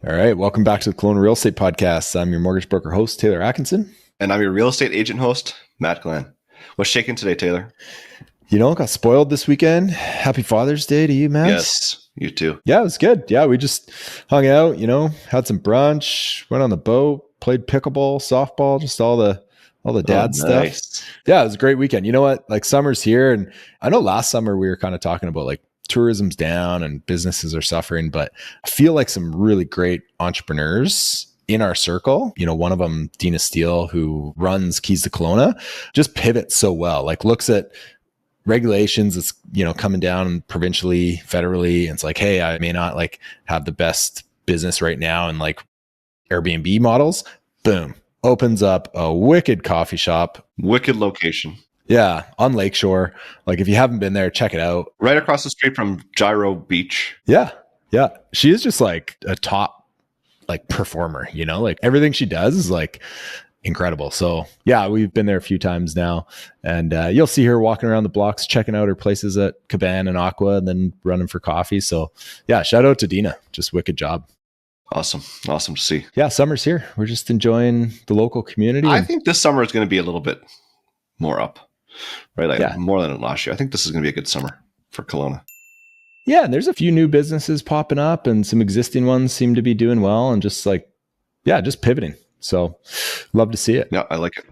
All right. Welcome back to the Kelowna Real Estate Podcast. I'm your mortgage broker host, Taylor Atkinson. And I'm your real estate agent host, Matt Glenn. What's shaking today, Taylor? Got spoiled this weekend. Happy Father's Day to you, Matt. Yes, you too. Yeah, it was good. Yeah, we just hung out, had some brunch, went on the boat, played pickleball, softball, just all the dad stuff. Yeah, it was a great weekend. You know what? Like summer's here. And I know last summer we were kind of talking about like tourism's down and businesses are suffering, but I feel like some really great entrepreneurs in our circle, one of them, Dina Steele, who runs Keys to Kelowna, just pivots so well, like looks at regulations that's, coming down provincially, federally. And it's like, hey, I may not like have the best business right now. And like Airbnb models, boom, opens up a wicked coffee shop. Wicked location. Yeah, on Lakeshore. Like if you haven't been there, check it out. Right across the street from Gyro Beach. Yeah. She is just like a top like performer, like everything she does is like incredible. So yeah, we've been there a few times now, and you'll see her walking around the blocks, checking out her places at Caban and Aqua, and then running for coffee. So yeah, shout out to Dina. Just wicked job. Awesome to see. Yeah, summer's here. We're just enjoying the local community. I think this summer is going to be a little bit more up. Right, more than last year. I think this is going to be a good summer for Kelowna. Yeah, and there's a few new businesses popping up, and some existing ones seem to be doing well, and just pivoting. So, love to see it. Yeah, I like it.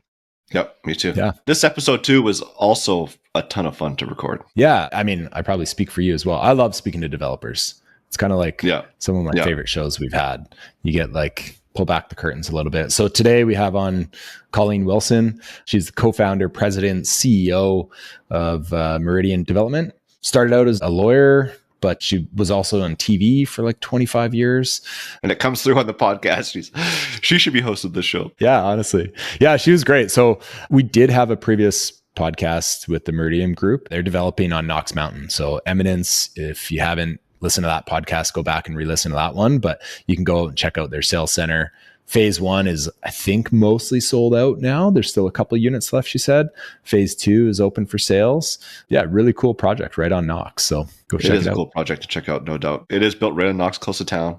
Yep, me too. Yeah, this episode too was also a ton of fun to record. Yeah, I mean, I probably speak for you as well. I love speaking to developers. It's kind of like some of my favorite shows we've had. You get like pull back the curtains a little bit. So today we have on Colleen Wilson. She's the co-founder, president, CEO of Meridian Development. Started out as a lawyer, but she was also on TV for like 25 years. And it comes through on the podcast. She should be hosting this show. Yeah, honestly. Yeah, she was great. So we did have a previous podcast with the Meridian group. They're developing on Knox Mountain. So Eminence, if you haven't listened to that podcast, go back and re-listen to that one, but you can go and check out their sales center. Phase 1 is, I think, mostly sold out now. There's still a couple of units left, she said. Phase 2 is open for sales. Yeah, really cool project right on Knox. So go check it out. It is a cool project to check out, no doubt. It is built right on Knox, close to town.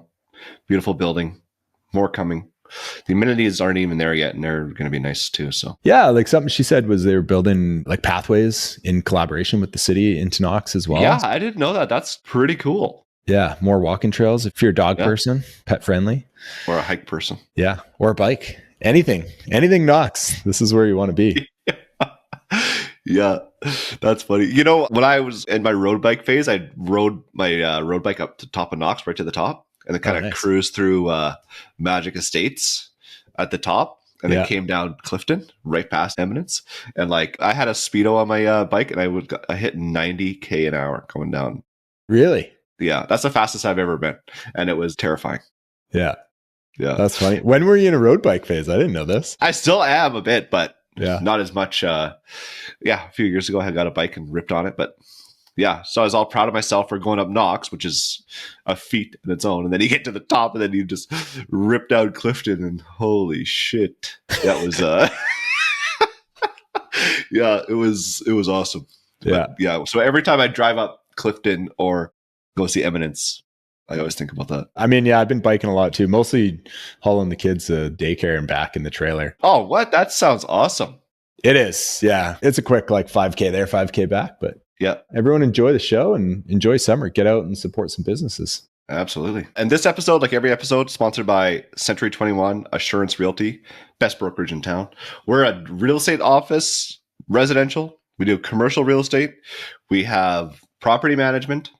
Beautiful building. More coming. The amenities aren't even there yet, and they're going to be nice too. So yeah, like something she said was they were building like pathways in collaboration with the city into Knox as well. Yeah, I didn't know that. That's pretty cool. Yeah, more walking trails if you're a dog person, pet friendly. Or a hike person. Yeah, or a bike. Anything Knox. This is where you want to be. Yeah, that's funny. When I was in my road bike phase, I rode my road bike up to top of Knox, right to the top, and then kind of cruised through Magic Estates at the top, and then came down Clifton, right past Eminence. And like I had a Speedo on my bike, and I hit 90K an hour coming down. Really? Yeah, that's the fastest I've ever been, and it was terrifying. Yeah, that's funny. When were you in a road bike phase? I didn't know this. I still am a bit, but not as much. A few years ago, I got a bike and ripped on it, but yeah. So I was all proud of myself for going up Knox, which is a feat in its own, and then you get to the top, and then you just rip down Clifton, and holy shit, that was it was awesome. But, so every time I drive up Clifton or go see Eminence, I always think about that. I mean, I've been biking a lot too, mostly hauling the kids to daycare and back in the trailer. Oh, what? That sounds awesome. It is. Yeah. It's a quick like 5K there, 5K back, but everyone enjoy the show and enjoy summer. Get out and support some businesses. Absolutely. And this episode, like every episode, sponsored by Century 21 Assurance Realty, best brokerage in town. We're a real estate office, residential. We do commercial real estate. We have property management.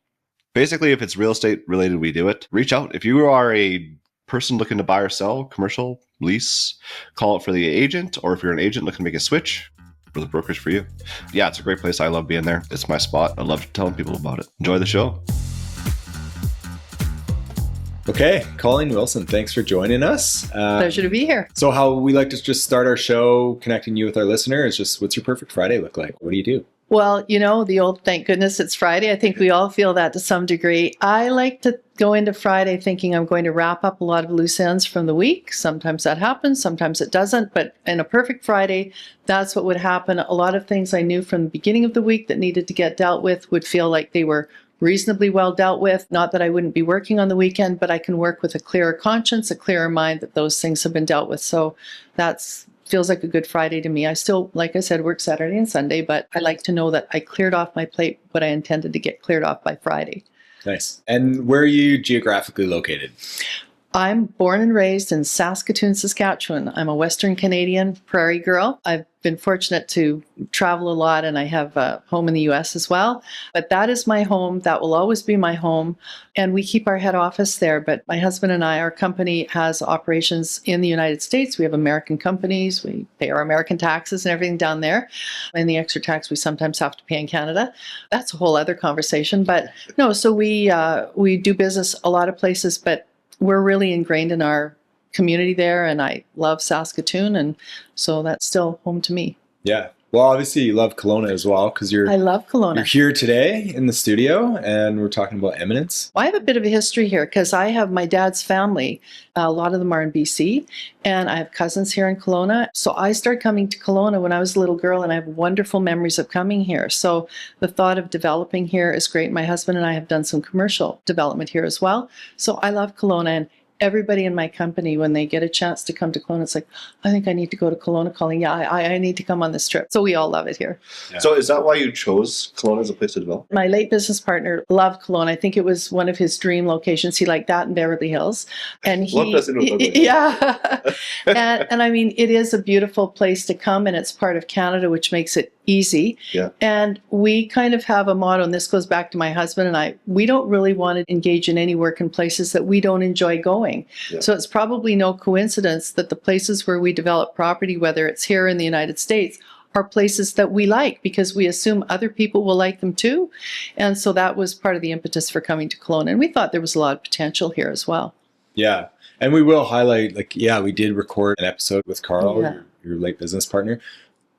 Basically, if it's real estate related, we do it. Reach out. If you are a person looking to buy or sell, commercial, lease, call it for the agent. Or if you're an agent looking to make a switch, we're the brokerage for you. Yeah, it's a great place. I love being there. It's my spot. I love telling people about it. Enjoy the show. Okay, Colleen Wilson, thanks for joining us. Pleasure to be here. So how we like to just start our show, connecting you with our listener, is just what's your perfect Friday look like? What do you do? Well, the old thank goodness it's Friday. I think we all feel that to some degree. I like to go into Friday thinking I'm going to wrap up a lot of loose ends from the week. Sometimes that happens, sometimes it doesn't. But in a perfect Friday, that's what would happen. A lot of things I knew from the beginning of the week that needed to get dealt with would feel like they were reasonably well dealt with. Not that I wouldn't be working on the weekend, but I can work with a clearer conscience, a clearer mind that those things have been dealt with. So that's feels like a good Friday to me. I still, like I said, work Saturday and Sunday, but I like to know that I cleared off my plate what I intended to get cleared off by Friday. Nice. And where are you geographically located? I'm born and raised in Saskatoon, Saskatchewan. I'm a Western Canadian prairie girl. I've been fortunate to travel a lot, and I have a home in the US as well. But that is my home. That will always be my home. And we keep our head office there. But my husband and I, our company has operations in the United States. We have American companies. We pay our American taxes and everything down there. And the extra tax we sometimes have to pay in Canada. That's a whole other conversation. But no, so we do business a lot of places, but we're really ingrained in our community there, and I love Saskatoon, and so that's still home to me. Yeah. Well, obviously you love Kelowna as well, because I love Kelowna. You're here today in the studio, and we're talking about Eminence. Well, I have a bit of a history here because I have my dad's family. A lot of them are in BC, and I have cousins here in Kelowna. So I started coming to Kelowna when I was a little girl, and I have wonderful memories of coming here. So the thought of developing here is great. My husband and I have done some commercial development here as well. So I love Kelowna, and everybody in my company, when they get a chance to come to Kelowna, it's like, I think I need to go to Kelowna, Colleen. Yeah, I need to come on this trip. So we all love it here. Yeah. So is that why you chose Kelowna as a place to develop? My late business partner loved Kelowna. I think it was one of his dream locations. He liked that in Beverly Hills. And yeah. and I mean, it is a beautiful place to come, and it's part of Canada, which makes it easy. Yeah. And we kind of have a motto, and this goes back to my husband and I, we don't really want to engage in any work in places that we don't enjoy going. Yeah. So it's probably no coincidence that the places where we develop property, whether it's here in the United States, are places that we like because we assume other people will like them too. And so that was part of the impetus for coming to Kelowna. And we thought there was a lot of potential here as well. Yeah. And we will highlight, we did record an episode with Carl, your late business partner.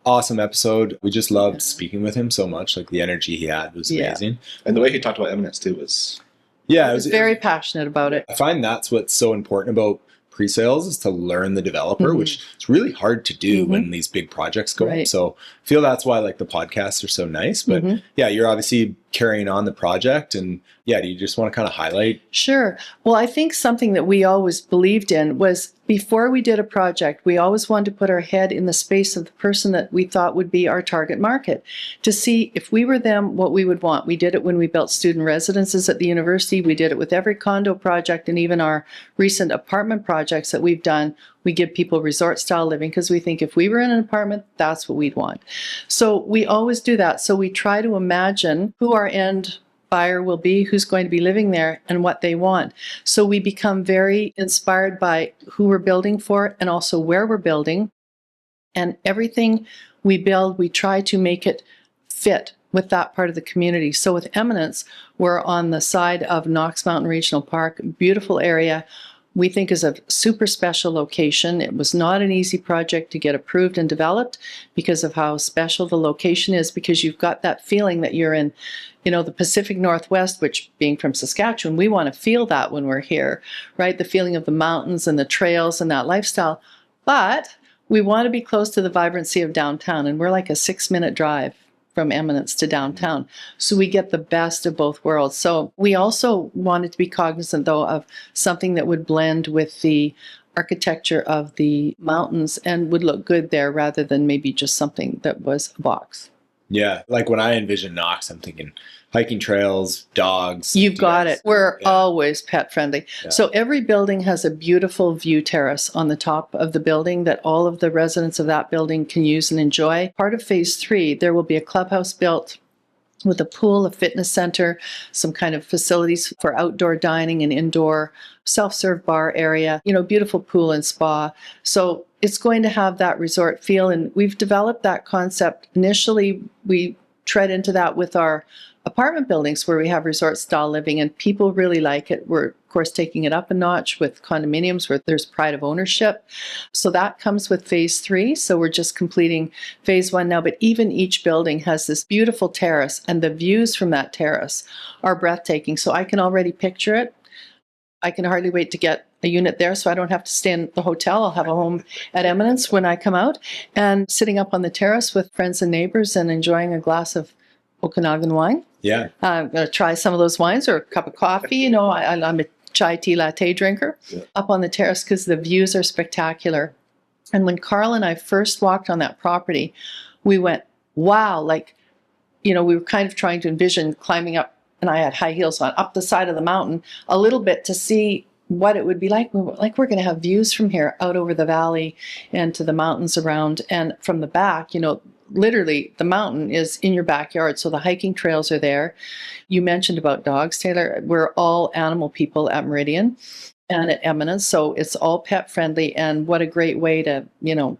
Awesome episode. We just loved speaking with him so much. Like the energy he had was amazing. And the way he talked about Eminence too was... Yeah, he was very passionate about it. I find that's what's so important about pre-sales is to learn the developer, which is really hard to do when these big projects go up. So I feel that's why the podcasts are so nice. But yeah, you're obviously carrying on the project, and do you just want to kind of highlight? Sure. Well, I think something that we always believed in was before we did a project, we always wanted to put our head in the space of the person that we thought would be our target market to see if we were them, what we would want. We did it when we built student residences at the university. We did it with every condo project, and even our recent apartment projects that we've done. We give people resort style living because we think if we were in an apartment, that's what we'd want. So we always do that. So we try to imagine who our end buyer will be, who's going to be living there, and what they want. So we become very inspired by who we're building for and also where we're building. And everything we build, we try to make it fit with that part of the community. So with Eminence, we're on the side of Knox Mountain Regional Park, beautiful area. We think is a super special location. It was not an easy project to get approved and developed because of how special the location is, because you've got that feeling that you're in, the Pacific Northwest, which being from Saskatchewan, we want to feel that when we're here, right? The feeling of the mountains and the trails and that lifestyle. But we want to be close to the vibrancy of downtown, and we're like a 6-minute drive from Eminence to downtown. So we get the best of both worlds. So we also wanted to be cognizant, though, of something that would blend with the architecture of the mountains and would look good there rather than maybe just something that was a box. Yeah. Like when I envision Knox, I'm thinking hiking trails, dogs. You've got it. We're always pet friendly. Yeah. So every building has a beautiful view terrace on the top of the building that all of the residents of that building can use and enjoy. Part of phase 3, there will be a clubhouse built with a pool, a fitness center, some kind of facilities for outdoor dining and indoor self-serve bar area, beautiful pool and spa. So it's going to have that resort feel. And we've developed that concept. Initially, we tread into that with our apartment buildings where we have resort style living, and people really like it. We're, of course, taking it up a notch with condominiums where there's pride of ownership. So that comes with phase 3. So we're just completing phase 1 now, but even each building has this beautiful terrace, and the views from that terrace are breathtaking. So I can already picture it. I can hardly wait to get a unit there so I don't have to stay in the hotel. I'll have a home at Eminence when I come out, and sitting up on the terrace with friends and neighbors and enjoying a glass of Okanagan wine. Yeah. I'm going to try some of those wines or a cup of coffee. You know, I'm a chai tea latte drinker up on the terrace because the views are spectacular. And when Carl and I first walked on that property, we went, wow, like, you know, we were kind of trying to envision climbing up, and I had high heels on, up the side of the mountain a little bit to see what it would be like. We were like, we're going to have views from here out over the valley and to the mountains around. And from the back, you know, literally the mountain is in your backyard. So the hiking trails are there. You mentioned about dogs, Taylor. We're all animal people at Meridian and at Eminence. So it's all pet friendly. And what a great way to, you know,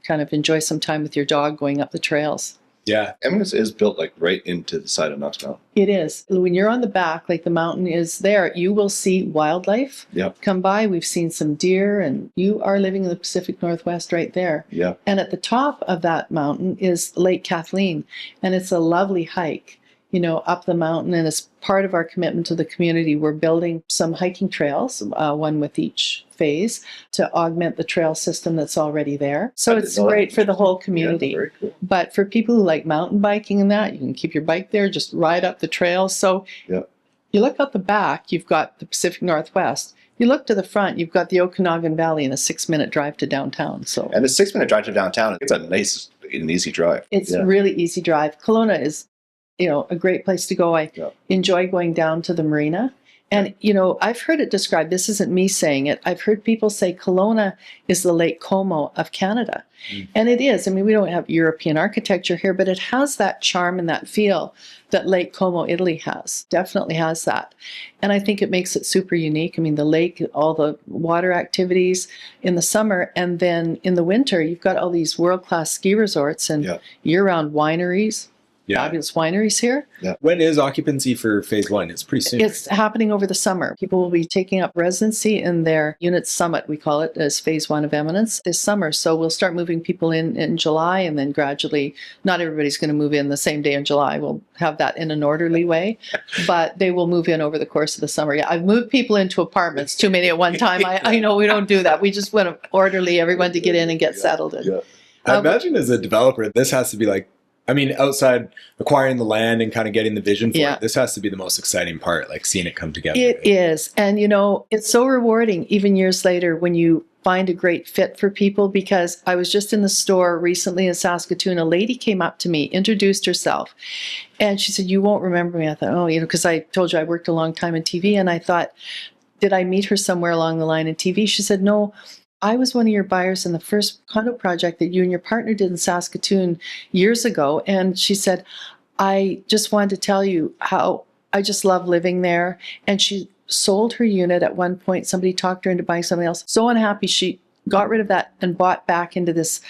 kind of enjoy some time with your dog going up the trails. Yeah. Eminence is built like right into the side of Knox Mountain. It is. When you're on the back, like the mountain is there, you will see wildlife come by. We've seen some deer, and you are living in the Pacific Northwest right there. Yeah. And at the top of that mountain is Lake Kathleen, and it's a lovely hike, you know, up the mountain. And as part of our commitment to the community, we're building some hiking trails, one with each phase, to augment the trail system that's already there. So it's great for the whole community. Yeah, very cool. But for people who like mountain biking and that, you can keep your bike there, just ride up the trails. So you look out the back, you've got the Pacific Northwest. You look to the front, you've got the Okanagan Valley and a 6-minute drive to downtown. So, and the 6-minute drive to downtown, it's a nice and easy drive. It's a really easy drive. Kelowna is, you know, a great place to go. I enjoy going down to the marina. And, you know, I've heard it described, this isn't me saying it, I've heard people say Kelowna is the Lake Como of Canada. And it is. I mean, we don't have European architecture here, but it has that charm and that feel that Lake Como, Italy has. Definitely has that. And I think it makes it super unique. I mean, the lake, all the water activities in the summer, and then in the winter, you've got all these world-class ski resorts and year-round wineries. Fabulous wineries here. When is occupancy for phase 1? It's pretty soon. It's happening over the summer. People will be taking up residency in their unit summit, we call it, as phase 1 of Eminence this summer. So we'll start moving people in July, and then gradually, not everybody's going to move in the same day in July. We'll have that in an orderly way, but they will move in over the course of the summer. Yeah, I've moved people into apartments, too many at one time. I know we don't do that. We just want to orderly everyone to get in and get settled in. I imagine as a developer, this has to be like, I mean, outside acquiring the land and kind of getting the vision for it, this has to be the most exciting part, like seeing it come together. It is. And, you know, it's so rewarding even years later when you find a great fit for people, because I was just in the store recently in Saskatoon. A lady came up to me, introduced herself, and she said, "You won't remember me." I thought, oh, you know, because I told you I worked a long time in TV, and I thought, did I meet her somewhere along the line in TV? She said, "No, I was one of your buyers in the first condo project that you and your partner did in Saskatoon years ago." And she said, "I just wanted to tell you how I just love living there." And she sold her unit at one point. Somebody talked her into buying something else. So unhappy, she got rid of that and bought back into this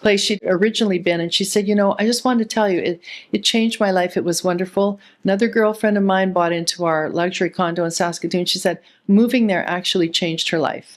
place she'd originally been. And she said, "You know, I just wanted to tell you, it changed my life. It was wonderful." Another girlfriend of mine bought into our luxury condo in Saskatoon. She said, moving there actually changed her life.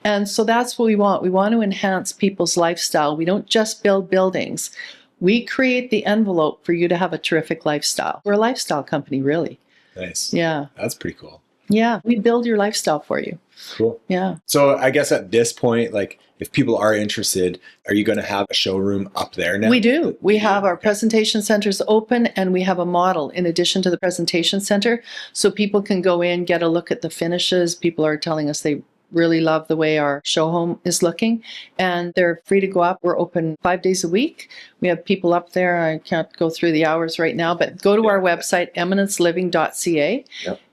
And so that's what we want. We want to enhance people's lifestyle. We don't just build buildings. We create the envelope for you to have a terrific lifestyle. We're a lifestyle company, really. Nice. Yeah. That's pretty cool. Yeah, we build your lifestyle for you. Cool. Yeah. So I guess at this point, like, if people are interested, are you going to have a showroom up there now? We do. We have our presentation centers open, and we have a model in addition to the presentation center. So people can go in, get a look at the finishes. People are telling us they really love the way our show home is looking, and they're free to go up. We're open 5 days a week. We have people up there. I can't go through the hours right now, but go to our website, eminenceliving.ca,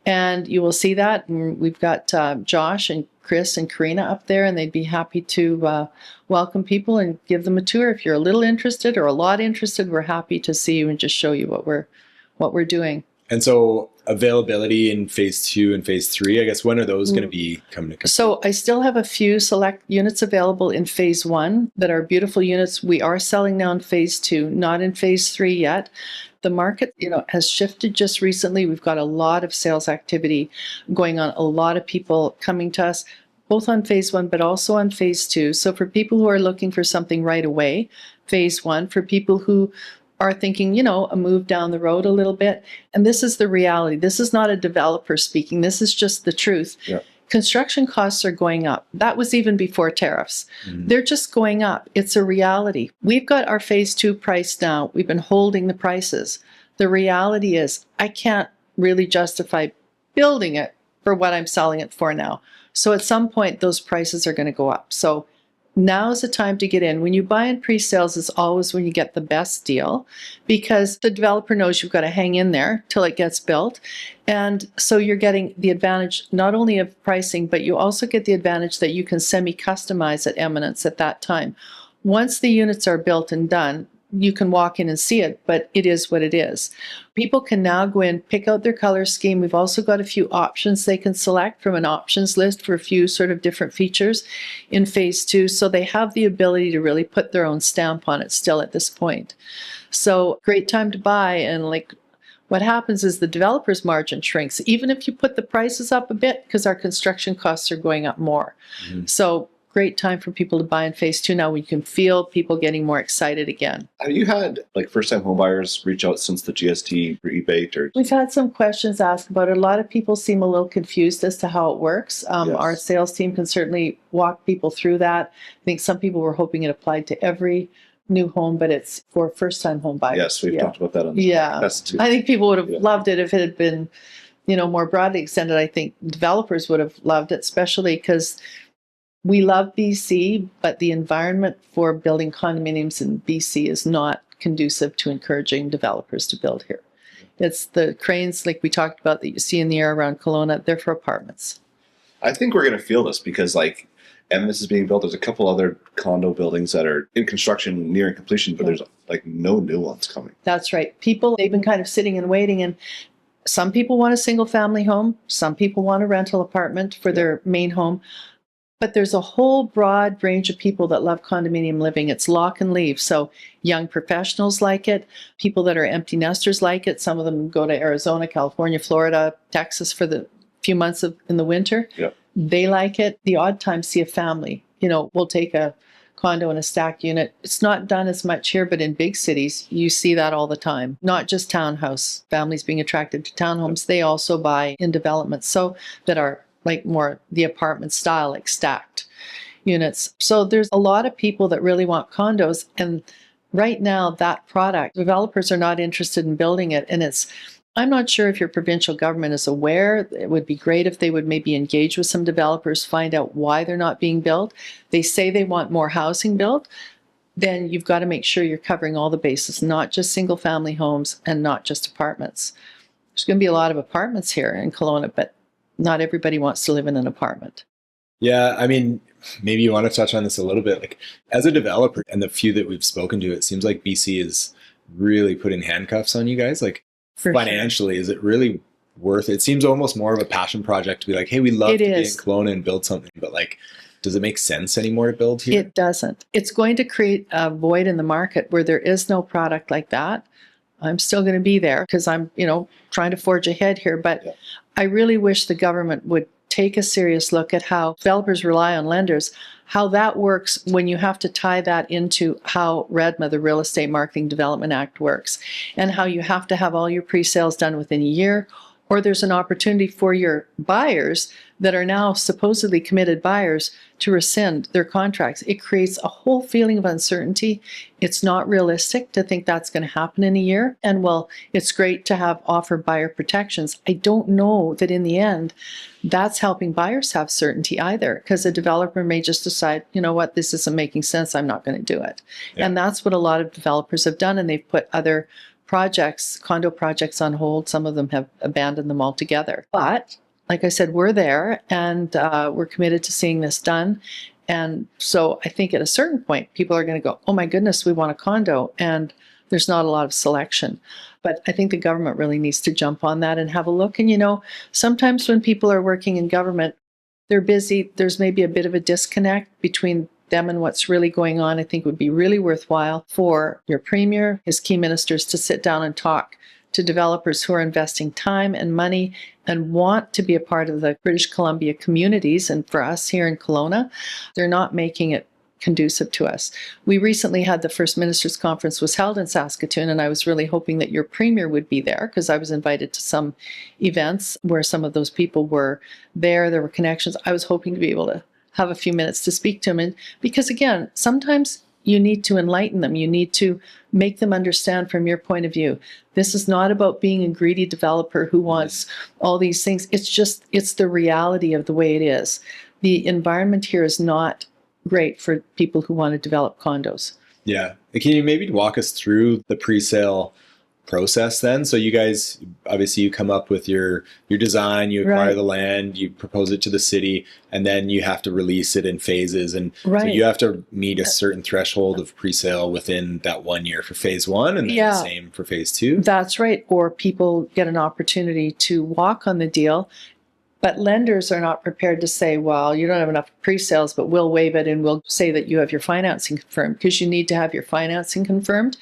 and you will see that. And we've got Josh and Chris and Karina up there, and they'd be happy to welcome people and give them a tour. If you're a little interested or a lot interested, we're happy to see you and just show you what we're doing. And so availability in phase 2 and phase 3, I guess, when are those going to be coming to? So I still have a few select units available in phase 1 that are beautiful units. We are selling now in phase 2, not in phase 3 yet. The market, you know, has shifted just recently. We've got a lot of sales activity going on, a lot of people coming to us, both on phase 1, but also on phase 2. So for people who are looking for something right away, phase 1, for people who are thinking, you know, a move down the road a little bit. And this is the reality. This is not a developer speaking. This is just the truth. Yeah. Construction costs are going up. That was even before tariffs. They're just going up. It's a reality. We've got our phase 2 price now. We've been holding the prices. The reality is I can't really justify building it for what I'm selling it for now. So at some point, those prices are going to go up. So now is the time to get in. When you buy in pre-sales is always when you get the best deal, because the developer knows you've got to hang in there till it gets built. And so you're getting the advantage not only of pricing, but you also get the advantage that you can semi-customize at Eminence at that time. Once the units are built and done, you can walk in and see it, but it is what it is. People can now go in, pick out their color scheme. We've also got a few options they can select from an options list for a few sort of different features in phase 2. So they have the ability to really put their own stamp on it still at this point. So great time to buy. And like what happens is the developer's margin shrinks, even if you put the prices up a bit, because our construction costs are going up more. Mm-hmm. So great time for people to buy in phase 2 now. We can feel people getting more excited again. Have you had like first-time homebuyers reach out since the GST rebate? Or we've had some questions asked about it. A lot of people seem a little confused as to how it works. Yes. Our sales team can certainly walk people through that. I think some people were hoping it applied to every new home, but it's for first-time home buyers. Yes, we've talked about that on the podcast too. I think people would have loved it if it had been, more broadly extended. I think developers would have loved it, especially because we love BC, but the environment for building condominiums in BC is not conducive to encouraging developers to build here. It's the cranes, like we talked about, that you see in the air around Kelowna, they're for apartments. I think we're going to feel this because, like, Eminence is being built. There's a couple other condo buildings that are in construction, nearing completion, but there's, like, no new ones coming. That's right. People, they've been kind of sitting and waiting, and some people want a single-family home. Some people want a rental apartment for their main home. But there's a whole broad range of people that love condominium living. It's lock and leave. So young professionals like it. People that are empty nesters like it. Some of them go to Arizona, California, Florida, Texas for the few months in the winter. Yep. They like it. The odd time see a family. We'll take a condo and a stack unit. It's not done as much here, but in big cities, you see that all the time. Not just townhouse families being attracted to townhomes. They also buy in developments that are like more the apartment style, like stacked units. So there's a lot of people that really want condos. And right now, that product, developers are not interested in building it. And I'm not sure if your provincial government is aware. It would be great if they would maybe engage with some developers, find out why they're not being built. They say they want more housing built. Then you've got to make sure you're covering all the bases, not just single family homes and not just apartments. There's going to be a lot of apartments here in Kelowna, but not everybody wants to live in an apartment. Yeah, I mean, maybe you want to touch on this a little bit. Like, as a developer and the few that we've spoken to, it seems like BC is really putting handcuffs on you guys. Like, financially, is it really worth it? It seems almost more of a passion project to be like, hey, we love to be in Kelowna and build something, but like, does it make sense anymore to build here? It doesn't. It's going to create a void in the market where there is no product like that. I'm still going to be there because I'm, trying to forge ahead here. But I really wish the government would take a serious look at how developers rely on lenders, how that works when you have to tie that into how REDMA, the Real Estate Marketing Development Act, works, and how you have to have all your pre-sales done within a year, or there's an opportunity for your buyers that are now supposedly committed buyers to rescind their contracts. It creates a whole feeling of uncertainty. It's not realistic to think that's going to happen in a year. And while it's great to have offer buyer protections, I don't know that in the end that's helping buyers have certainty either, because a developer may just decide, you know what, this isn't making sense, I'm not going to do it. Yeah. And that's what a lot of developers have done, and they've put other projects, condo projects, on hold. Some of them have abandoned them altogether. But like I said, we're there, and we're committed to seeing this done. And so I think at a certain point, people are going to go, oh my goodness, we want a condo. And there's not a lot of selection. But I think the government really needs to jump on that and have a look. And, sometimes when people are working in government, they're busy. There's maybe a bit of a disconnect between them and what's really going on. I think it would be really worthwhile for your premier, his key ministers, to sit down and talk to developers who are investing time and money and want to be a part of the British Columbia communities. And for us here in Kelowna, they're not making it conducive to us. We recently had the First Ministers Conference was held in Saskatoon, and I was really hoping that your premier would be there, because I was invited to some events where some of those people were there. There were connections. I was hoping to be able to have a few minutes to speak to him. And because again, sometimes you need to enlighten them. You need to make them understand from your point of view. This is not about being a greedy developer who wants all these things. It's the reality of the way it is. The environment here is not great for people who want to develop condos. Yeah. Can you maybe walk us through the pre-sale process then? So you guys, obviously you come up with your design, you acquire the land, you propose it to the city, and then you have to release it in phases. And so you have to meet a certain threshold of pre-sale within that 1 year for phase one, and then the same for phase two. That's right. Or people get an opportunity to walk on the deal, but lenders are not prepared to say, well, you don't have enough pre-sales, but we'll waive it and we'll say that you have your financing confirmed, because you need to have your financing confirmed.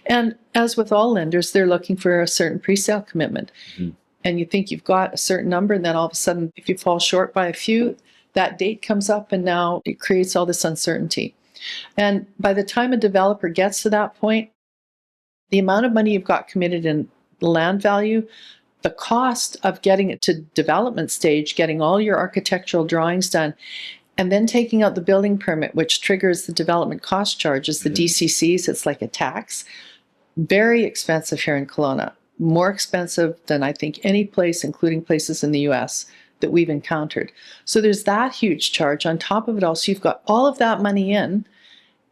And as with all lenders, they're looking for a certain pre-sale commitment. Mm-hmm. And you think you've got a certain number, and then all of a sudden, if you fall short by a few, that date comes up, and now it creates all this uncertainty. And by the time a developer gets to that point, the amount of money you've got committed in the land value, the cost of getting it to development stage, getting all your architectural drawings done, and then taking out the building permit, which triggers the development cost charges, the DCCs, it's like a tax. Very expensive here in Kelowna. More expensive than I think any place, including places in the US, that we've encountered. So there's that huge charge on top of it all. So you've got all of that money in,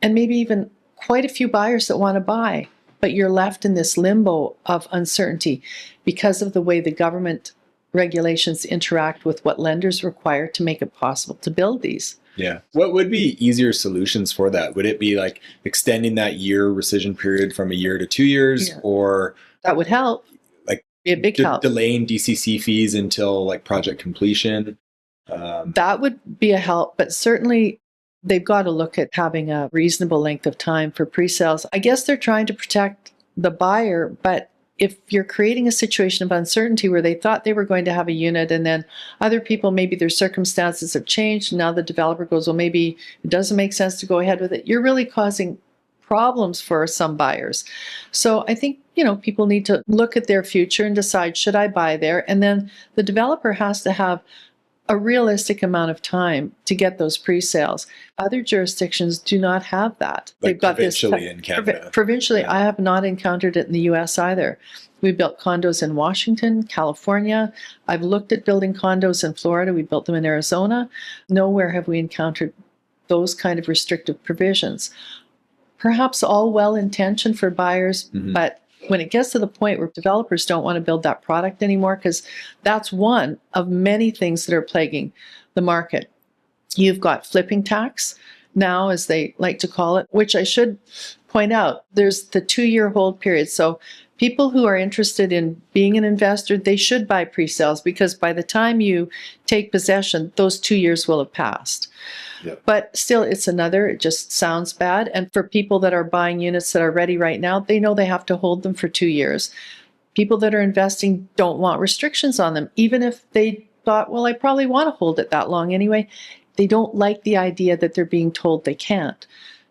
and maybe even quite a few buyers that want to buy, but you're left in this limbo of uncertainty because of the way the government regulations interact with what lenders require to make it possible to build these. Yeah. What would be easier solutions for that? Would it be like extending that year rescission period from a year to 2 years, or that would help? Like be a big help. Delaying DCC fees until like project completion? That would be a help, but certainly they've got to look at having a reasonable length of time for pre-sales. I guess they're trying to protect the buyer, but if you're creating a situation of uncertainty where they thought they were going to have a unit, and then other people, maybe their circumstances have changed, and now the developer goes, well, maybe it doesn't make sense to go ahead with it, you're really causing problems for some buyers. So I think, people need to look at their future and decide, should I buy there? And then the developer has to have a realistic amount of time to get those pre-sales. Other jurisdictions do not have that. Like they've got provincially this in Canada. Provincially, I have not encountered it in the US either. We built condos in Washington, California. I've looked at building condos in Florida. We built them in Arizona. Nowhere have we encountered those kind of restrictive provisions. Perhaps all well-intentioned for buyers, but when it gets to the point where developers don't want to build that product anymore, because that's one of many things that are plaguing the market. You've got flipping tax now, as they like to call it, which I should point out, there's the 2-year hold period. So people who are interested in being an investor, they should buy pre-sales, because by the time you take possession, those 2 years will have passed. Yep. But still, it just sounds bad. And for people that are buying units that are ready right now, they know they have to hold them for 2 years. People that are investing don't want restrictions on them, even if they thought, well, I probably want to hold it that long anyway. They don't like the idea that they're being told they can't.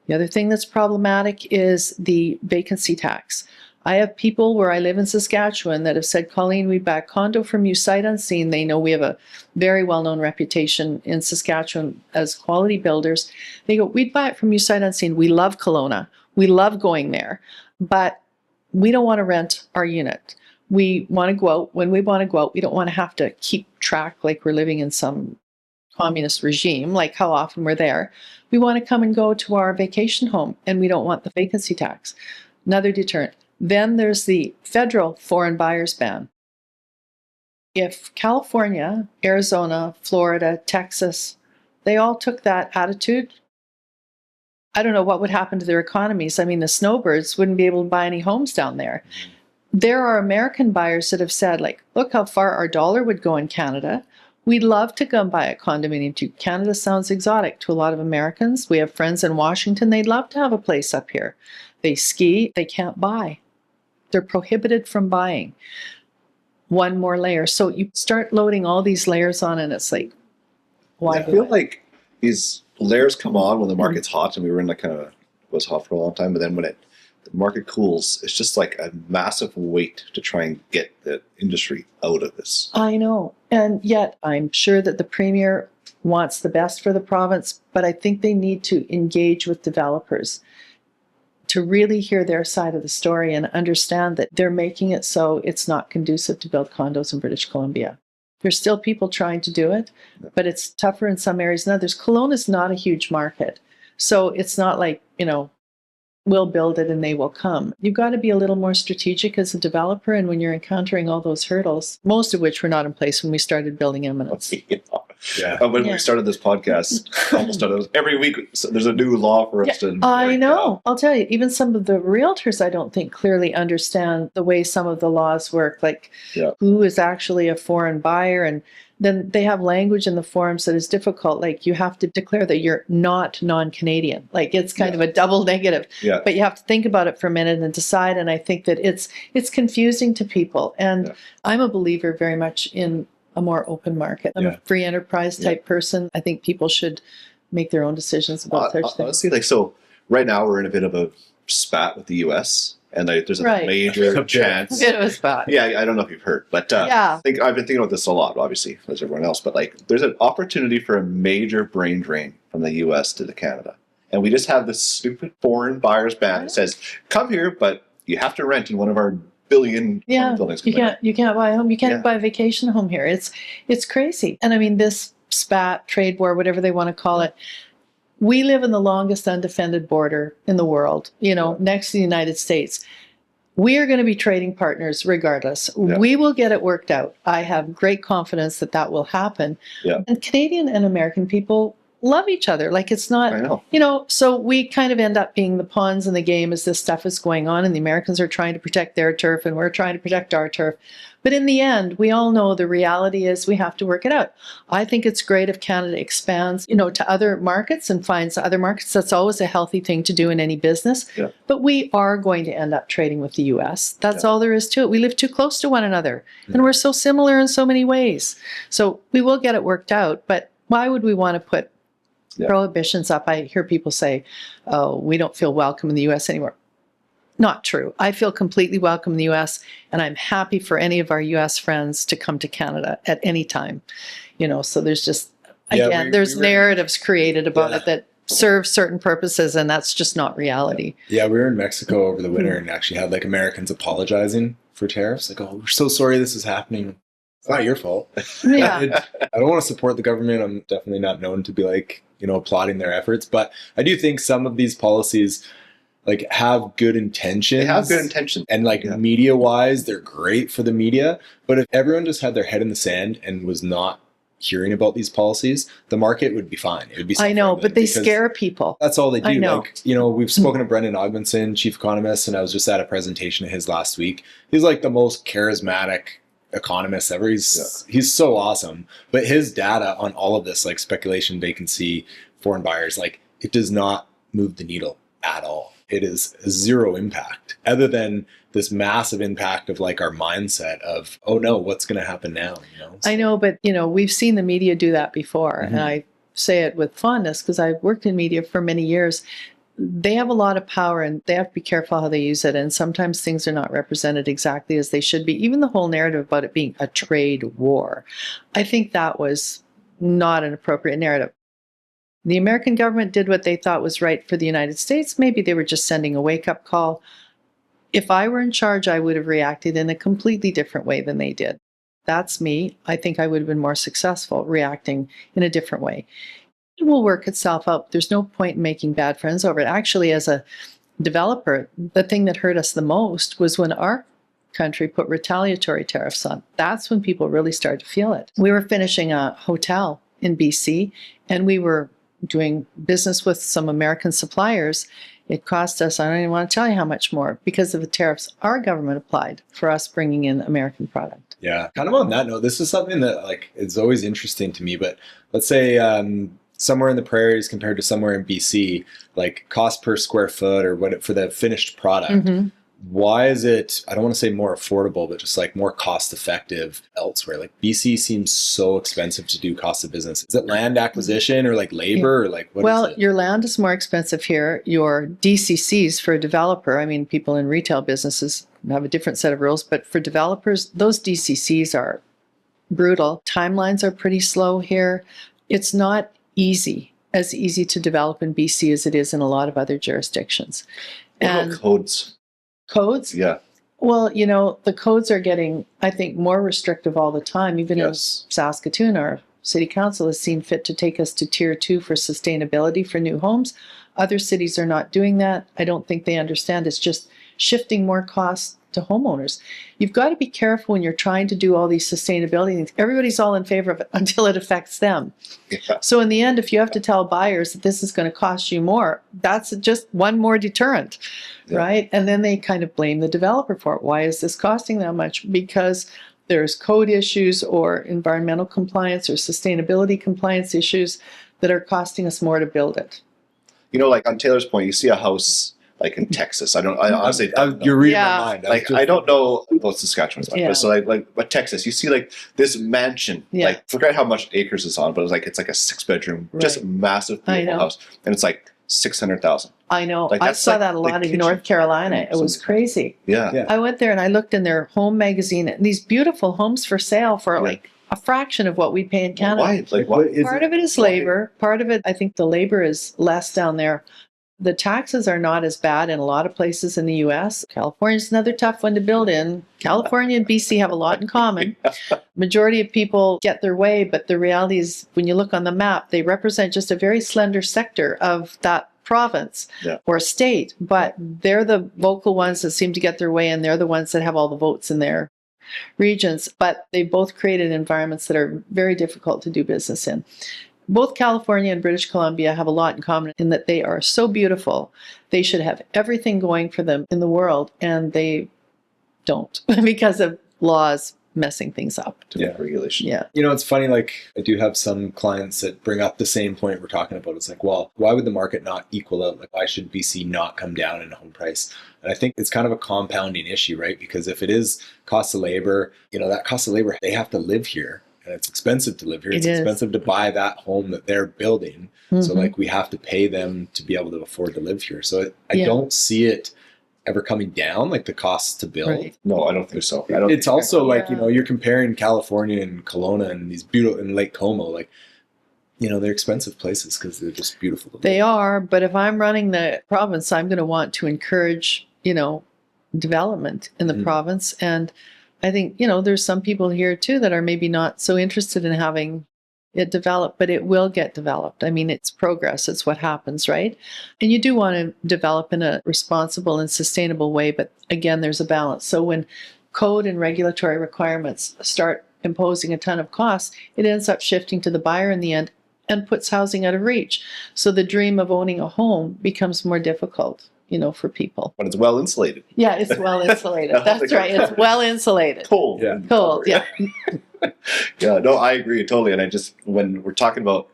The other thing that's problematic is the vacancy tax. I have people where I live in Saskatchewan that have said, Colleen, we buy a condo from you sight unseen. They know we have a very well-known reputation in Saskatchewan as quality builders. They go, we'd buy it from you sight unseen. We love Kelowna. We love going there, but we don't want to rent our unit. We want to go out when we want to go out. We don't want to have to keep track like we're living in some communist regime, like how often we're there. We want to come and go to our vacation home, and we don't want the vacancy tax. Another deterrent. Then there's the federal foreign buyers ban. If California, Arizona, Florida, Texas, they all took that attitude, I don't know what would happen to their economies. I mean, the snowbirds wouldn't be able to buy any homes down there. There are American buyers that have said, like, look how far our dollar would go in Canada. We'd love to come buy a condominium too. Canada sounds exotic to a lot of Americans. We have friends in Washington. They'd love to have a place up here. They ski. They can't buy. They're prohibited from buying. One more layer. So you start loading all these layers on, and it's like, why? I feel like these layers come on when the market's hot, and we were in it was hot for a long time. But then when the market cools, it's just like a massive weight to try and get the industry out of this. I know. And yet I'm sure that the Premier wants the best for the province, but I think they need to engage with developers to really hear their side of the story and understand that they're making it so it's not conducive to build condos in British Columbia. There's still people trying to do it, but it's tougher in some areas than others. Kelowna is not a huge market, so it's not like, we'll build it and they will come. You've got to be a little more strategic as a developer, and when you're encountering all those hurdles, most of which were not in place when we started building Eminence. When we started this podcast, almost every week, so there's a new law for us to. I know. I'll tell you, even some of the realtors, I don't think clearly understand the way some of the laws work, like who is actually a foreign buyer. And then they have language in the forms that is difficult. Like you have to declare that you're not non-Canadian. Like it's kind of a double negative. Yeah. But you have to think about it for a minute and decide. And I think that it's confusing to people. And I'm a believer very much in a more open market. I'm a free enterprise type person. I think people should make their own decisions about such things. Honestly, so right now we're in a bit of a spat with the U.S. and there's a major chance. A bit of a spat. Yeah, I don't know if you've heard, but I've been thinking about this a lot, obviously, as everyone else. But there's an opportunity for a major brain drain from the U.S. to Canada, and we just have this stupid foreign buyers ban that says, "Come here, but you have to rent in one of our billion buildings." You can't buy a home. You can't buy a vacation home here. It's crazy. And I mean, this spat, trade war, whatever they want to call it, we live in the longest undefended border in the world, next to the United States. We are going to be trading partners regardless. Yeah. We will get it worked out. I have great confidence that will happen. Yeah. And Canadian and American people love each other. Like it's not, so we kind of end up being the pawns in the game as this stuff is going on, and the Americans are trying to protect their turf and we're trying to protect our turf. But in the end, we all know the reality is we have to work it out. I think it's great if Canada expands, to other markets and finds other markets. That's always a healthy thing to do in any business. Yeah. But we are going to end up trading with the U.S. That's all there is to it. We live too close to one another, and we're so similar in so many ways. So we will get it worked out. But why would we want to put prohibitions up? I hear people say, "Oh, we don't feel welcome in the U.S. anymore." Not true. I feel completely welcome in the U.S., and I'm happy for any of our U.S. friends to come to Canada at any time. So there's just, again, there's narratives created about it that serve certain purposes, and that's just not reality. Yeah, we were in Mexico over the winter and actually had Americans apologizing for tariffs. "Oh, we're so sorry this is happening. It's not your fault." Yeah. I don't want to support the government. I'm definitely not known to be applauding their efforts, but I do think some of these policies have good intentions. They have good intentions. And media wise, they're great for the media. But if everyone just had their head in the sand and was not hearing about these policies, the market would be fine. It would be. I know, but they scare people. That's all they do. I know. We've spoken to Brendan Ogmanson, chief economist, and I was just at a presentation of his last week. He's the most charismatic economist ever. He's so awesome. But his data on all of this, speculation, vacancy, foreign buyers, it does not move the needle at all. It is zero impact, other than this massive impact of our mindset of, oh no, what's going to happen now? I know, but we've seen the media do that before, and I say it with fondness because I've worked in media for many years. They have a lot of power, and they have to be careful how they use it. And sometimes things are not represented exactly as they should be. Even the whole narrative about it being a trade war, I think that was not an appropriate narrative. The American government did what they thought was right for the United States. Maybe they were just sending a wake-up call. If I were in charge, I would have reacted in a completely different way than they did. That's me. I think I would have been more successful reacting in a different way. It will work itself out. There's no point in making bad friends over it. Actually, as a developer, the thing that hurt us the most was when our country put retaliatory tariffs on. That's when people really started to feel it. We were finishing a hotel in BC, and we were doing business with some American suppliers. It cost us, I don't even want to tell you how much more, because of the tariffs our government applied for us bringing in American product. Yeah, kind of on that note, this is something that it's always interesting to me, but let's say somewhere in the prairies compared to somewhere in BC, cost per square foot or what for the finished product. Why is it, I don't want to say more affordable, but just more cost effective elsewhere? BC seems so expensive to do cost of business. Is it land acquisition or labor or what Well, is it? Your land is more expensive here. Your DCCs for a developer, people in retail businesses have a different set of rules, but for developers, those DCCs are brutal. Timelines are pretty slow here. It's not as easy to develop in BC as it is in a lot of other jurisdictions. What about codes? Codes? Yeah. Well, the codes are getting, I think, more restrictive all the time. Even in Saskatoon, our city council has seen fit to take us to tier 2 for sustainability for new homes. Other cities are not doing that. I don't think they understand. It's just shifting more costs to homeowners. You've got to be careful when you're trying to do all these sustainability things. Everybody's all in favor of it until it affects them. Yeah. So in the end, if you have to tell buyers that this is going to cost you more, that's just one more deterrent, right? And then they kind of blame the developer for it. Why is this costing that much? Because there's code issues or environmental compliance or sustainability compliance issues that are costing us more to build it. Like on Taylor's point, you see a house like in Texas. I honestly don't know. You're reading my mind. Like I don't know about Saskatchewan's but so but Texas, you see like this mansion. Like forget how much acres it's on, but it's like a 6-bedroom, just massive beautiful house, and it's like $600,000. I know. I saw that a lot in North Carolina. It was crazy. Yeah. I went there and I looked in their home magazine, and these beautiful homes for sale for like a fraction of what we pay in Canada. Why? Part of it is labor. Part of it, I think the labor is less down there. The taxes are not as bad in a lot of places in the U.S. California's another tough one to build in. California and BC have a lot in common. Majority of people get their way, but the reality is when you look on the map, they represent just a very slender sector of that province or state, but they're the vocal ones that seem to get their way, and they're the ones that have all the votes in their regions. But they both created environments that are very difficult to do business in. Both California and British Columbia have a lot in common in that they are so beautiful. They should have everything going for them in the world, and they don't because of laws messing things up. Regulation. Yeah. It's funny, like I do have some clients that bring up the same point we're talking about. It's like, well, why would the market not equal out? Like, why should BC not come down in home price? And I think it's kind of a compounding issue, right? Because if it is cost of labor, that cost of labor, they have to live here. And it's expensive to live here. It's expensive to buy that home that they're building. Mm-hmm. So like we have to pay them to be able to afford to live here. So I don't see it ever coming down, like the costs to build. Right. No, I don't think so. It's also like, you're comparing California and Kelowna and these beautiful, and Lake Como, like, they're expensive places because they're just beautiful to live. They are, but if I'm running the province, I'm going to want to encourage, development in the province. And I think, there's some people here too that are maybe not so interested in having it developed, but it will get developed. I mean, it's progress. It's what happens, right? And you do want to develop in a responsible and sustainable way, but again, there's a balance. So when code and regulatory requirements start imposing a ton of costs, it ends up shifting to the buyer in the end and puts housing out of reach. So the dream of owning a home becomes more difficult. For people. But it's well insulated. Yeah, it's well insulated. That's right. It's well insulated. Cold. Yeah. Cold. Yeah. Yeah, no, I agree totally. And when we're talking about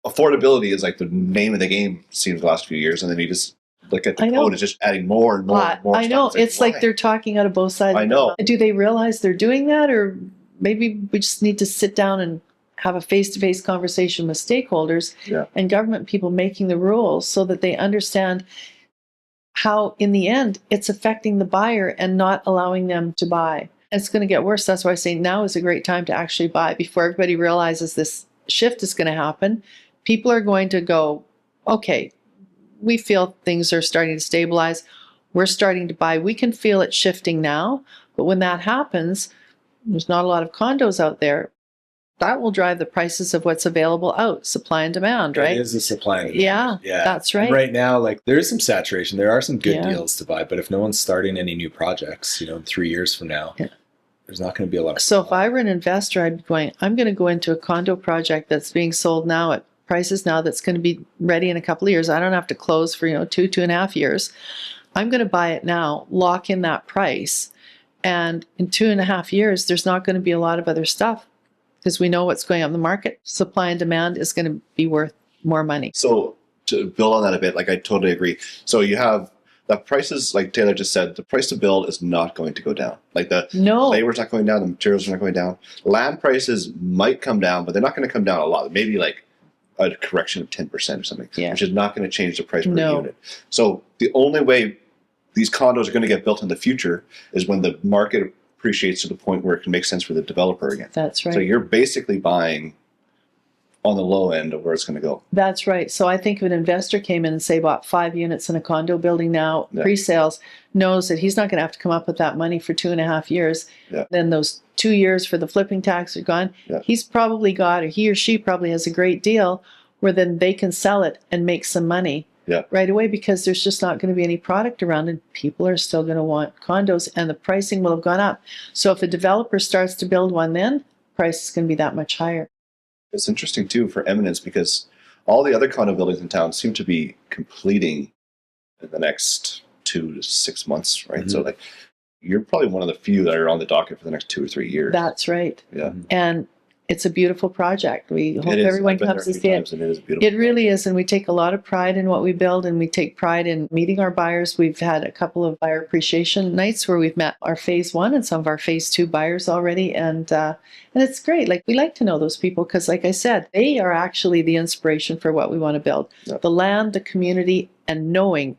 affordability is like the name of the game, it seems the last few years. And then you just look at the code, it's just adding more and more and more. I know. It's like they're talking out of both sides. I know. Do they realize they're doing that? Or maybe we just need to sit down and have a face-to-face conversation with stakeholders and government people making the rules so that they understand how, in the end, it's affecting the buyer and not allowing them to buy. It's going to get worse. That's why I say now is a great time to actually buy before everybody realizes this shift is going to happen. People are going to go, okay, we feel things are starting to stabilize. We're starting to buy. We can feel it shifting now. But when that happens, there's not a lot of condos out there. That will drive the prices of what's available out, supply and demand, right? It is a supply and demand. Yeah, that's right. And right now, like there is some saturation. There are some good deals to buy, but if no one's starting any new projects, 3 years from now, there's not going to be a lot of. So if I were an investor, I'd be going, I'm going to go into a condo project that's being sold now at prices now that's going to be ready in a couple of years. I don't have to close for, 2.5 years. I'm going to buy it now, lock in that price. And in 2.5 years, there's not going to be a lot of other stuff. Because we know what's going on in the market. Supply and demand is going to be worth more money. So to build on that a bit, like I totally agree. So you have the prices, like Taylor just said, the price to build is not going to go down. Like the labor's not going down, the materials are not going down. Land prices might come down, but they're not going to come down a lot. Maybe like a correction of 10% or something, which is not going to change the price per unit. So the only way these condos are going to get built in the future is when the market appreciates to the point where it can make sense for the developer again. That's right. So you're basically buying on the low end of where it's going to go. That's right. So I think if an investor came in and say bought 5 units in a condo building now, pre-sales, knows that he's not going to have to come up with that money for 2.5 years. Then those 2 years for the flipping tax are gone. He's probably got, or he or she probably has a great deal where then they can sell it and make some money right away, because there's just not going to be any product around and people are still going to want condos and the pricing will have gone up. So if a developer starts to build one, then price is going to be that much higher. It's interesting too for Eminence because all the other condo buildings in town seem to be completing in the next 2 to 6 months, right? So like you're probably one of the few that are on the docket for the next 2 or 3 years. That's right. Yeah. And it's a beautiful project. We hope everyone comes to see it. It really is. And we take a lot of pride in what we build, and we take pride in meeting our buyers. We've had a couple of buyer appreciation nights where we've met our phase 1 and some of our phase 2 buyers already. And it's great. Like, we like to know those people because, like I said, they are actually the inspiration for what we want to build. The land, the community, and knowing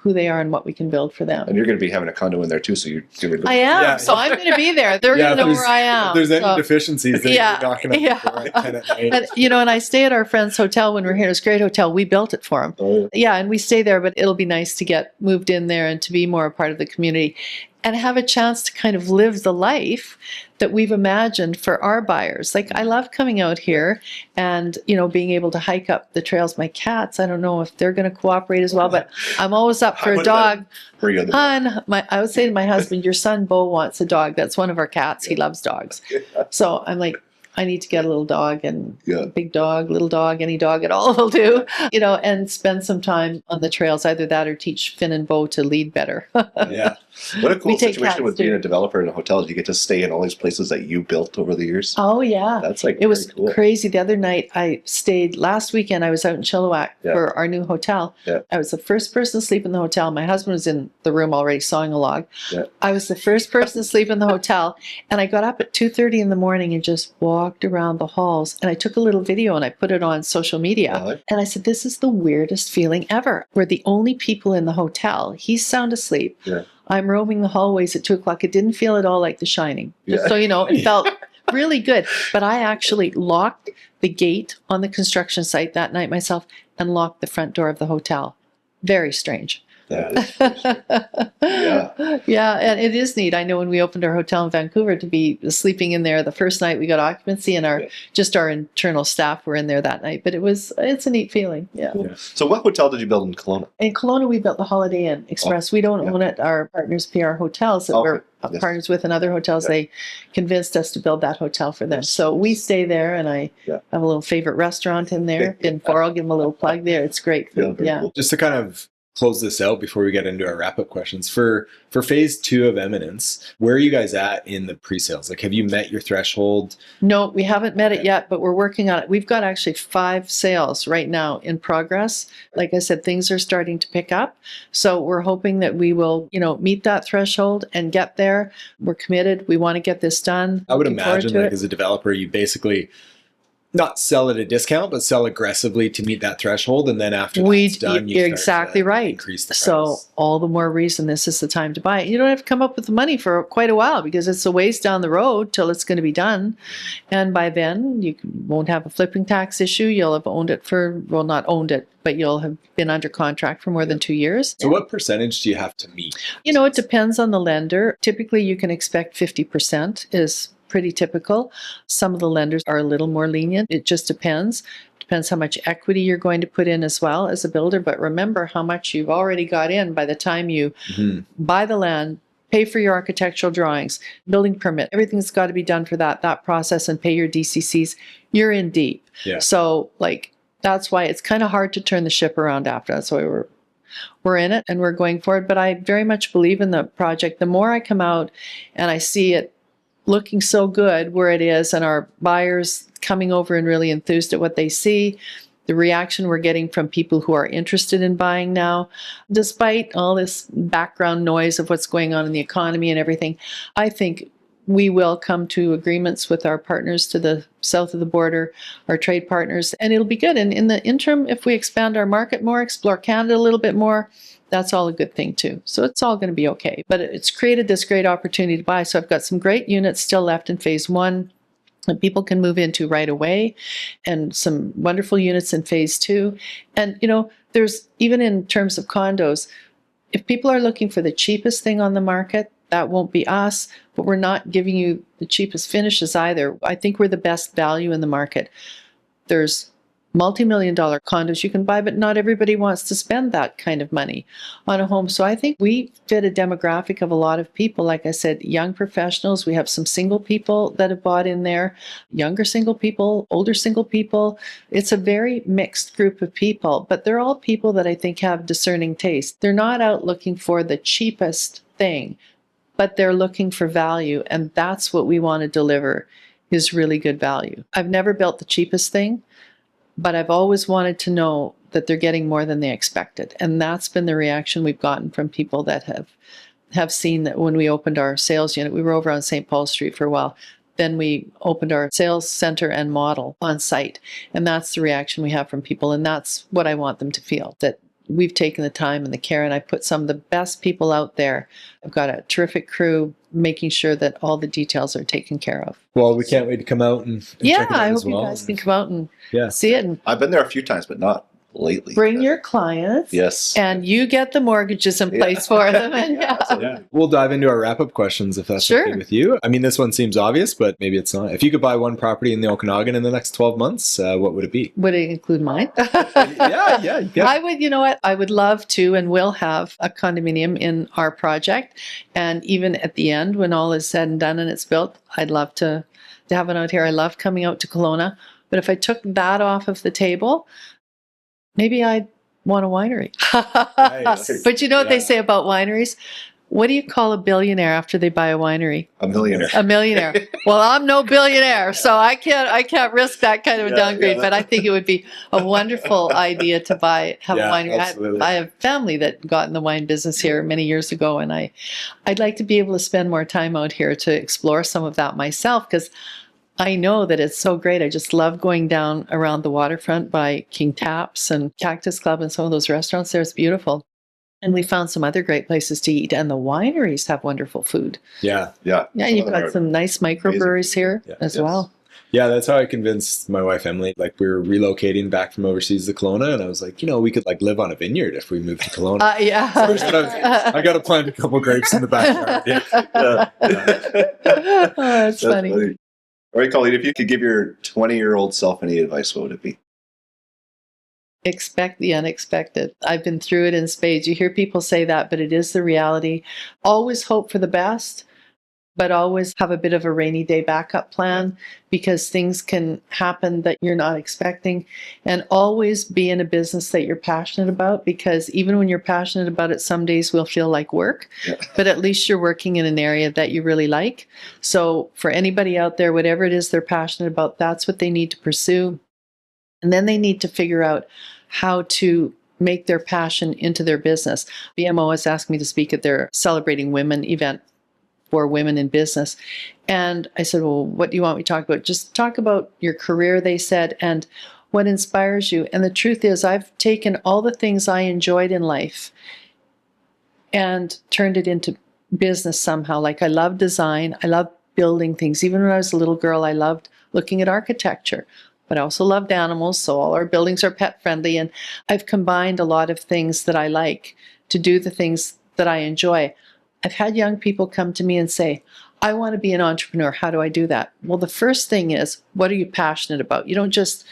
who they are and what we can build for them. And you're going to be having a condo in there too, so you're going to be. I am, so I'm going to be there. They're going to know where I am. If there's any deficiencies, then you're knocking on the door at night. And, and I stay at our friend's hotel when we're here. It's a great hotel. We built it for them. And we stay there, but it'll be nice to get moved in there and to be more a part of the community and have a chance to kind of live the life that we've imagined for our buyers. Like, I love coming out here and, being able to hike up the trails. My cats, I don't know if they're going to cooperate as well, but I'm always up for a dog. I would say to my husband, your son, Bo, wants a dog. That's one of our cats. He loves dogs. So I'm like, I need to get a little dog, and big dog, little dog, any dog at all will do, and spend some time on the trails, either that or teach Finn and Bo to lead better. What a cool situation with being a developer in a hotel. You get to stay in all these places that you built over the years. Oh, yeah. That's like, it was cool. Crazy. The other night I stayed, last weekend I was out in Chilliwack for our new hotel. I was the first person to sleep in the hotel. My husband was in the room already sawing a log. I was the first person to sleep in the hotel, and I got up at 2:30 in the morning and just walked around the halls, and I took a little video and I put it on social media. And I said, this is the weirdest feeling ever. We're the only people in the hotel. He's sound asleep. I'm roaming the hallways at 2 o'clock. It didn't feel at all like The Shining. Just so you know, it felt really good. But I actually locked the gate on the construction site that night myself and locked the front door of the hotel. Very strange. Yeah, and it is neat. I know when we opened our hotel in Vancouver, to be sleeping in there the first night we got occupancy, and our internal staff were in there that night. But it's a neat feeling. Cool. So what hotel did you build in Kelowna? In Kelowna, we built the Holiday Inn Express. We don't own it. Our partners, PR Hotels, that we're partners with, and other hotels, they convinced us to build that hotel for them. So we stay there, and I have a little favorite restaurant in there. I'll give them a little plug there. It's great food. Cool. Just to kind of close this out before we get into our wrap-up questions, for phase 2 of Eminence, where are you guys at in the pre-sales? Like, have you met your threshold? No, we haven't met it yet, but we're working on it. We've got actually 5 sales right now in progress. Like I said, things are starting to pick up. So we're hoping that we will, meet that threshold and get there. We're committed. We want to get this done. I would imagine, like, as a developer, you basically not sell at a discount, but sell aggressively to meet that threshold, and then after that's done, you're exactly right. Increase the price. So all the more reason this is the time to buy it. You don't have to come up with the money for quite a while, because it's a ways down the road till it's going to be done, and by then you won't have a flipping tax issue. You'll have owned it not owned it, but you'll have been under contract for more than 2 years. So what percentage do you have to meet? It depends on the lender. Typically, you can expect 50% is pretty typical. Some of the lenders are a little more lenient. It just depends. Depends how much equity you're going to put in as well as a builder. But remember how much you've already got in by the time you buy the land, pay for your architectural drawings, building permit. Everything's got to be done for that process, and pay your DCCs. You're in deep. So that's why it's kind of hard to turn the ship around after. That's why we're in it and we're going forward. But I very much believe in the project. The more I come out and I see it looking so good where it is, and our buyers coming over and really enthused at what they see, the reaction we're getting from people who are interested in buying now, despite all this background noise of what's going on in the economy and everything, I think we will come to agreements with our partners to the south of the border, our trade partners, and it'll be good. And in the interim, if we expand our market more, explore Canada a little bit more, that's all a good thing too. So it's all going to be okay. But it's created this great opportunity to buy. So I've got some great units still left in phase 1. that people can move into right away, and some wonderful units in phase 2. And, there's, even in terms of condos, if people are looking for the cheapest thing on the market, that won't be us, but we're not giving you the cheapest finishes either. I think we're the best value in the market. There's multi-million-dollar condos you can buy, but not everybody wants to spend that kind of money on a home. So I think we fit a demographic of a lot of people. Like I said, young professionals. We have some single people that have bought in there, younger single people, older single people. It's a very mixed group of people, but they're all people that I think have discerning taste. They're not out looking for the cheapest thing, but they're looking for value, and that's what we want to deliver, is really good value. I've never built the cheapest thing, but I've always wanted to know that they're getting more than they expected. And that's been the reaction we've gotten from people that have seen that when we opened our sales unit. We were over on St. Paul Street for a while. Then we opened our sales center and model on site. And that's the reaction we have from people. And that's what I want them to feel, that we've taken the time and the care, and I put some of the best people out there. I've got a terrific crew making sure that all the details are taken care of. Well, we can't wait to come out and check it out I hope as well. you guys can come out and see it. And I've been there a few times, but not lately. bring your clients. Yes. And you get the mortgages in place for them. And We'll dive into our wrap-up questions if that's okay with you. I mean, this one seems obvious, but maybe it's not. If you could buy one property in the Okanagan in the next 12 months, what would it be? Would it include mine? Yeah. I would, you know what? I would love to, and will have a condominium in our project. And even at the end, when all is said and done and it's built, I'd love to have it out here. I love coming out to Kelowna. But if I took that off of the table, maybe I'd want a winery. Nice. But you know what they say about wineries? What do you call a billionaire after they buy a winery? A millionaire. A millionaire. Well, I'm no billionaire, so I can't risk that kind of a downgrade. But I think it would be a wonderful idea to have a winery. I have family that got in the wine business here many years ago, and I'd like to be able to spend more time out here to explore some of that myself, because I know that it's so great. I just love going down around the waterfront by King Taps and Cactus Club and some of those restaurants there. It's beautiful. And we found some other great places to eat. And the wineries have wonderful food. Yeah. Yeah, you've got some nice microbreweries here as well. Yeah, that's how I convinced my wife, Emily. Like, we were relocating back from overseas to Kelowna, and I was like, we could live on a vineyard if we moved to Kelowna. I got to plant a couple grapes in the backyard. Oh, that's funny. All right, Colleen, if you could give your 20-year-old self any advice, what would it be? Expect the unexpected. I've been through it in spades. You hear people say that, but it is the reality. Always hope for the best, but always have a bit of a rainy day backup plan, because things can happen that you're not expecting. And always be in a business that you're passionate about, because even when you're passionate about it, some days will feel like work, but at least you're working in an area that you really like. So for anybody out there, whatever it is they're passionate about, that's what they need to pursue. And then they need to figure out how to make their passion into their business. BMO has asked me to speak at their Celebrating Women event for women in business. And I said, well, what do you want me to talk about? Just talk about your career, they said, and what inspires you. And the truth is, I've taken all the things I enjoyed in life and turned it into business somehow. Like, I love design. I love building things. Even when I was a little girl, I loved looking at architecture. But I also loved animals, so all our buildings are pet friendly. And I've combined a lot of things that I like to do the things that I enjoy. I've had young people come to me and say, I want to be an entrepreneur. How do I do that? Well, the first thing is, what are you passionate about? You don't just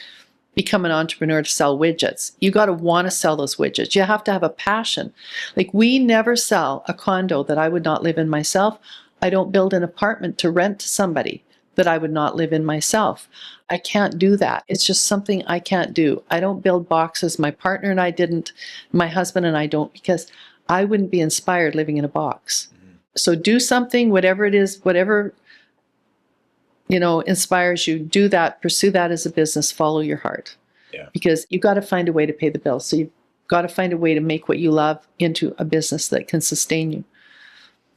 become an entrepreneur to sell widgets. You got to want to sell those widgets. You have to have a passion. Like, we never sell a condo that I would not live in myself. I don't build an apartment to rent to somebody that I would not live in myself. I can't do that. It's just something I can't do. I don't build boxes. My partner and I didn't. My husband and I don't, because I wouldn't be inspired living in a box. So do something, whatever it is, whatever, inspires you, do that, pursue that as a business, follow your heart. Yeah. Because you've got to find a way to pay the bills. So you've got to find a way to make what you love into a business that can sustain you.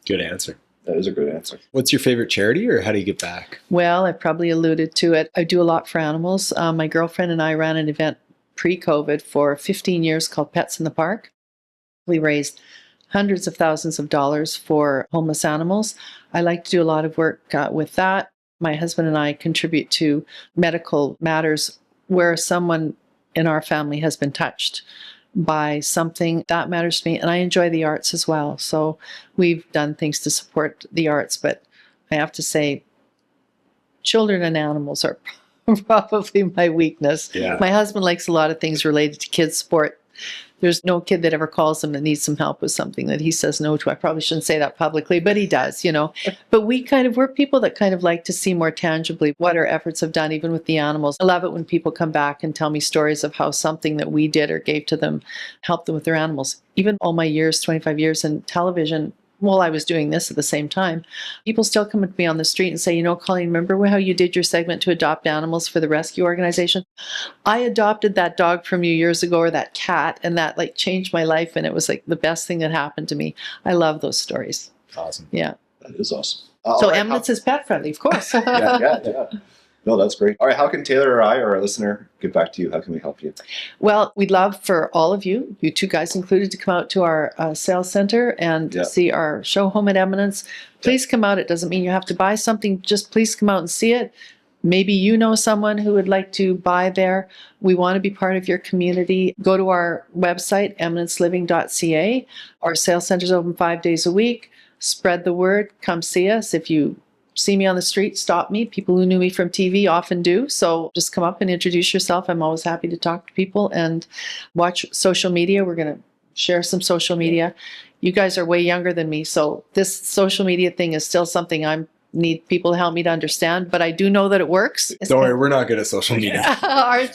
Good answer. That is a good answer. What's your favorite charity, or how do you give back? Well, I probably alluded to it. I do a lot for animals. My girlfriend and I ran an event pre-COVID for 15 years called Pets in the Park. We raised hundreds of thousands of dollars for homeless animals. I like to do a lot of work with that. My husband and I contribute to medical matters where someone in our family has been touched by something that matters to me. And I enjoy the arts as well. So we've done things to support the arts, but I have to say, children and animals are probably my weakness. Yeah. My husband likes a lot of things related to kids' sport. There's no kid that ever calls him that needs some help with something that he says no to. I probably shouldn't say that publicly, but he does, But we're people that kind of like to see more tangibly what our efforts have done, even with the animals. I love it when people come back and tell me stories of how something that we did or gave to them helped them with their animals. Even all my years, 25 years in television, while I was doing this at the same time, people still come up to me on the street and say, Colleen, remember how you did your segment to adopt animals for the rescue organization? I adopted that dog from you years ago, or that cat, and that changed my life. And it was the best thing that happened to me. I love those stories. Awesome. Yeah. That is awesome. So Eminence is pet friendly, of course. Yeah. No, that's great. All right. How can Taylor or I or a listener get back to you? How can we help you? Well, we'd love for all of you two guys included, to come out to our sales center and see our show home at Eminence. Please come out. It doesn't mean you have to buy something. Just please come out and see it. Maybe you know someone who would like to buy there. We want to be part of your community. Go to our website, eminenceliving.ca. Our sales center is open 5 days a week. Spread the word. Come see us. If you see me on the street, stop me. People who knew me from TV often do. So just come up and introduce yourself. I'm always happy to talk to people, and watch social media. We're going to share some social media. You guys are way younger than me, so this social media thing is still something I need people to help me to understand, but I do know that it works. Don't worry, we're not good at social media.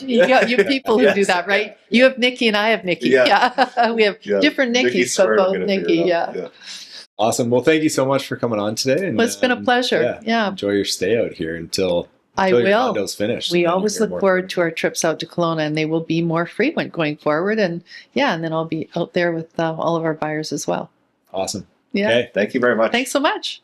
You have people who do that, right? You have Nikki and I have Nikki. Yeah. We have different Nikkis, but both Nikki. Yeah. Awesome. Well, thank you so much for coming on today. And, well, it's been a pleasure. Yeah. Enjoy your stay out here until your condo's finished. We always look forward to our trips out to Kelowna, and they will be more frequent going forward. And then I'll be out there with all of our buyers as well. Awesome. Yeah. Okay. Thank you very much. Thanks so much.